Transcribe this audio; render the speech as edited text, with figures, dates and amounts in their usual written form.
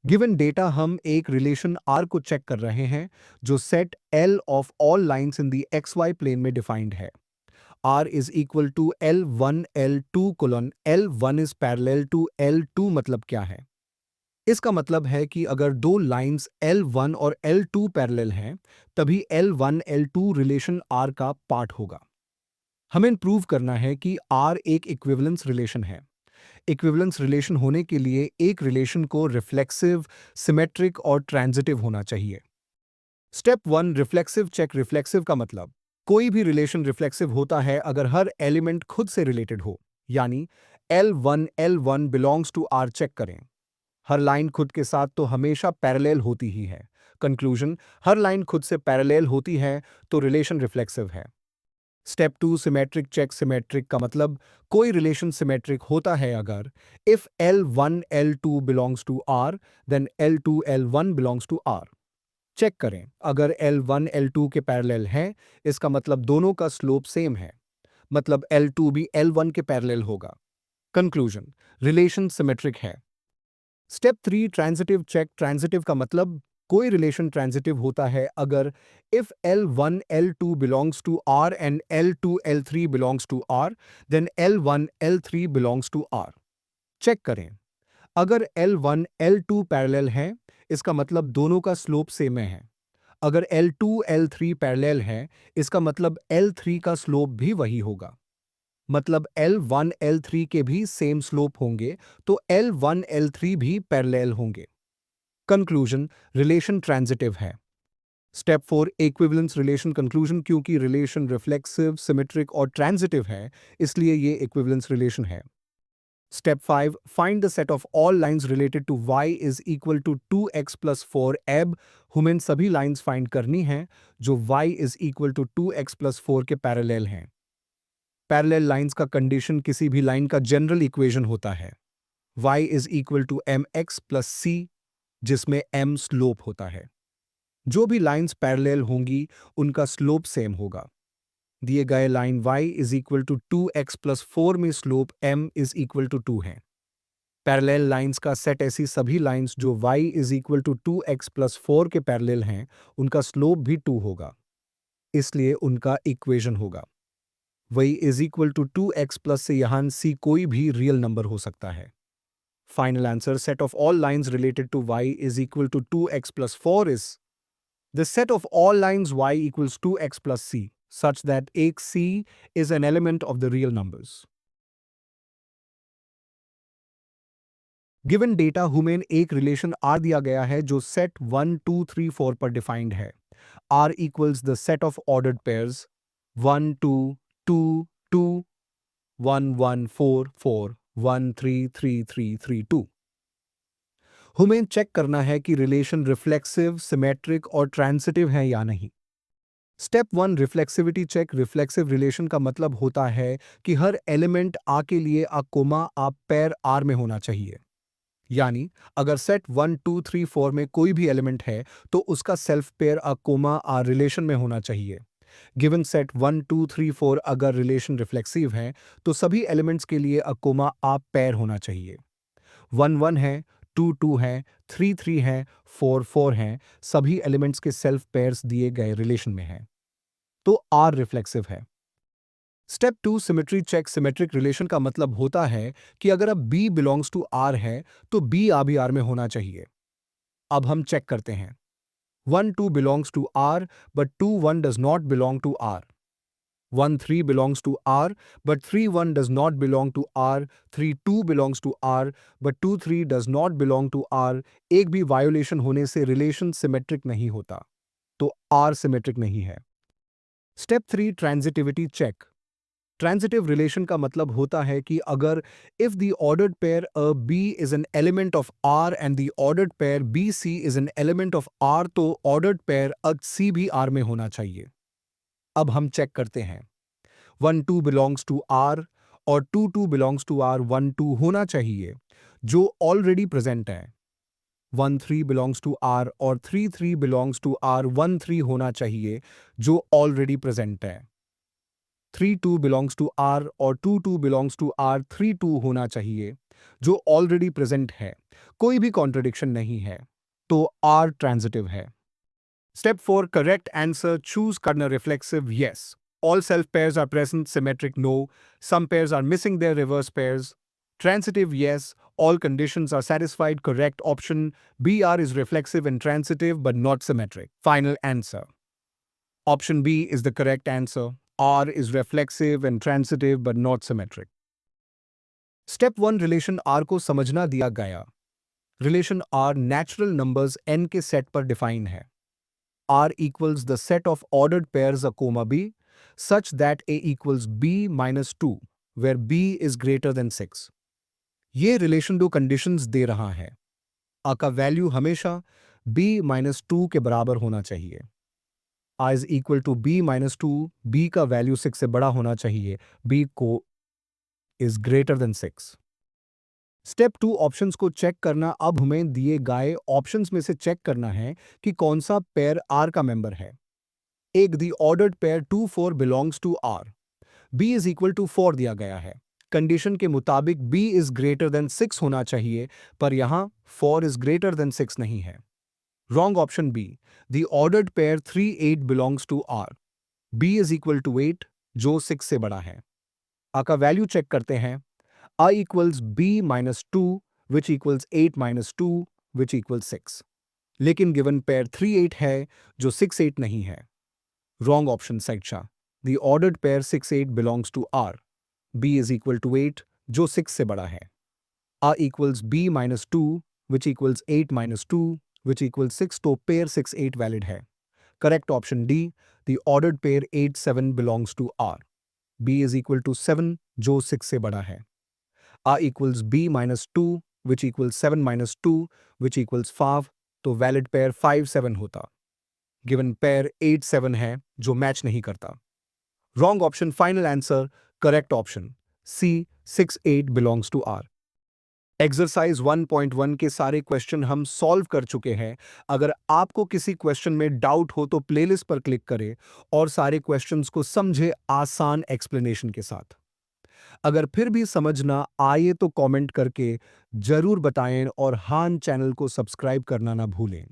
Given data हम एक relation R को चेक कर रहे हैं जो set L of all lines in the XY plane में डिफाइंड है। R is equal to L1 L2 colon L1 is parallel to L2 मतलब क्या है? इसका मतलब है कि अगर दो लाइंस L1 और L2 पैरेलल हैं, तभी L1 L2 रिलेशन R का पार्ट होगा। हमें प्रूव करना है कि R एक इक्विवेलेंस रिलेशन है। इक्विवेलेंस रिलेशन होने के लिए एक रिलेशन को रिफ्लेक्सिव, सिमेट्रिक और ट्रांजिटिव होना चाहिए। Step one, reflexive check. Reflexive का मतलब कोई भी रिलेशन रिफ्लेक्सिव होता है अगर हर एलिमेंट खुद से रिलेटेड हो, यानी L1 belongs to R check करें। हर लाइन खुद के साथ तो हमेशा पैरेलल होती ही है। कंक्लूजन, हर लाइन खुद से पैरेलल होती है तो रिलेशन रिफ्लेक्सिव है। Step two, symmetric check. Symmetric का मतलब कोई रिलेशन सिमेट्रिक होता है अगर if L1 L2 belongs to R then L2 L1 belongs to R। Check करें, अगर L1 L2 के पैरेलल है, इसका मतलब दोनों का स्लोप सेम है, मतलब L2 भी L1 के पैरेलल होगा। कंक्लूजन, रिलेशन सिमेट्रिक है। Step three, transitive check. Transitive का मतलब कोई रिलेशन ट्रांजिटिव होता है अगर if L1 L2 belongs to R and L2 L3 belongs to R then L1 L3 belongs to R। Check करें, अगर L1 L2 पैरेलल है, इसका मतलब दोनों का स्लोप सेम है। अगर L2 L3 पैरेलल है, इसका मतलब L3 का स्लोप भी वही होगा, मतलब L1 L3 के भी सेम स्लोप होंगे तो L1 L3 भी पैरेलल होंगे। कंक्लूजन, रिलेशन ट्रांजिटिव है। Step four, equivalence relation. Conclusion, क्योंकि रिलेशन रिफ्लेक्सिव, सिमेट्रिक और ट्रांजिटिव है, इसलिए ये इक्विवेलेंस रिलेशन है। Step five, find the set of all lines related to y is equal to 2x plus 4 एब। हमें सभी लाइंस फाइंड करनी हैं जो y is equal to 2x plus 4 के पैरेलल हैं। पैरेलल लाइंस का कंडीशन किसी भी लाइन का जनरल इक्वेशन होता है, y is equal to mx plus c, जिसमें m स्लोप होता है। जो भी लाइंस पैरेलल होंगी उनका स्लोप सेम होगा। दिए गए line y is equal to 2x plus 4 में slope m is equal to 2 है। पैरेलल लाइंस का सेट ऐसी सभी लाइंस जो y is equal to 2x plus 4 के पैरेलल हैं, उनका स्लोप भी 2 होगा, इसलिए उनका इक्वेशन होगा y is equal to 2x plus से यहाँ c कोई भी रियल नंबर हो सकता है। Final answer, set of all lines related to y is equal to 2x plus 4 is the set of all lines y equals 2x plus c such that एक c is an element of the real numbers. Given data हमें एक relation R दिया गया है जो set 1 2 3 4 पर defined है। R equals the set of ordered pairs 1 2 2 2 1 1 4 4 1 3 3 3 3 2। हमें चेक करना है कि रिलेशन रिफ्लेक्सिव, सिमेट्रिक और ट्रांजिटिव है या नहीं। Step one, reflexivity check. Reflexive relation का मतलब होता है कि हर एलिमेंट आ के लिए आ कोमा आ पेयर आर में होना चाहिए। यानी अगर सेट 1 2 3 4 में कोई भी एलिमेंट है तो उसका सेल्फ पेयर आ कोमा आ रिलेशन में होना चाहिए। गिवन सेट 1 2 3 4 अगर रिलेशन रिफ्लेक्सिव है तो सभी एलिमेंट्स के लिए आ कोमा आ पेयर होना चाहिए। 1 1 है, 2 2 है, 3 3 है, 4 4 है, सभी एलिमेंट्स के सेल्फ पेयर्स दिए गए रिलेशन में हैं, तो आर रिफ्लेक्सिव है। Step two, symmetry check. Symmetric relation का मतलब होता है कि अगर अब B बिलोंग्स टू R है तो B आ भी R में होना चाहिए। अब हम चेक करते हैं। 1 2 belongs to R but 2 1 does not belong to R। 1 3 belongs to R but 3 1 does not belong to R। 3 2 belongs to R but 2 3 does not belong to R। एक भी वायोलेशन होने से रिलेशन सिमेट्रिक नहीं होता, तो R symmetric नहीं है। Step three, transitivity check. Transitive relation का मतलब होता है कि अगर if the ordered pair a b is an element of R and the ordered pair b c is an element of R, तो ऑर्डर्ड पेयर अ सी भी R में होना चाहिए। अब हम चेक करते हैं। 1 2 बिलोंग्स टू आर और 2 2 बिलोंग्स टू आर 1 2 होना चाहिए, जो ऑलरेडी प्रेजेंट है। 1 3 बिलोंग्स टू आर और 3 3 बिलोंग्स टू आर 1 3 होना चाहिए, जो ऑलरेडी प्रेजेंट है। 3 2 बिलोंग्स टू R और 2 2 बिलोंग्स टू R 3 2 होना चाहिए, जो ऑलरेडी प्रेजेंट है, कोई भी कॉन्ट्रडिक्शन नहीं है, तो आर ट्रांजिटिव है। Step 4, correct answer. Choose corner reflexive, yes. All self pairs are present, symmetric, no. Some pairs are missing their reverse pairs. Transitive, yes. All conditions are satisfied, correct option. BR is reflexive and transitive but not symmetric. Final answer. Option B is the correct answer. R is reflexive and transitive but not symmetric. Step 1, relation R को समझना दिया गया। Relation R natural numbers n के set पर define है। R equals the set of ordered pairs A, B such that A equals B minus 2, where B is greater than 6. ये relation दो conditions दे रहा है। A का वैल्यू हमेशा B minus 2 के बराबर होना चाहिए। A is equal to B minus 2, B का वैल्यू 6 से बड़ा होना चाहिए, B को is greater than 6. Step 2, options को चेक करना। अब हमें दिए गए ऑप्शंस में से चेक करना है कि कौन सा पेयर आर का मेंबर है। एक the ordered pair 2 4 belongs to R. B is equal to 4 दिया गया है। कंडीशन के मुताबिक बी इज ग्रेटर देन 6 होना चाहिए, पर यहां 4 इज ग्रेटर देन 6 नहीं है। Wrong option B. The ordered pair 3 8 belongs to R. B is equal to 8 जो 6 से बड़ा है। आ का वैल्यू चेक करते हैं। A equals B minus 2 which equals 8 minus 2 which equals 6. लेकिन गिवन पेयर 3 8 है जो 6 8 नहीं है। Wrong option Saicha. The ordered pair 6 8 belongs to R. B is equal to 8 जो 6 से बड़ा है। A equals B minus 2 which equals 8 minus 2 which equals 6 तो पेयर 6 8 वैलिड है। Correct option D. The ordered pair 8 7 belongs to R. B is equal to 7 जो 6 से बड़ा है। A equals B minus 2 which equals 7 minus 2 which equals 5 तो valid pair 5 7 होता। Given pair 8 7 है जो मैच नहीं करता। Wrong option final answer. Correct option C 6 8 belongs to R. Exercise 1.1 के सारे क्वेश्चन हम सॉल्व कर चुके हैं। अगर आपको किसी क्वेश्चन में डाउट हो तो प्लेलिस्ट पर क्लिक करें और सारे क्वेश्चंस को समझे आसान एक्सप्लेनेशन के साथ। अगर फिर भी समझ ना आए तो कमेंट करके जरूर बताएं और हान चैनल को सब्सक्राइब करना ना भूलें।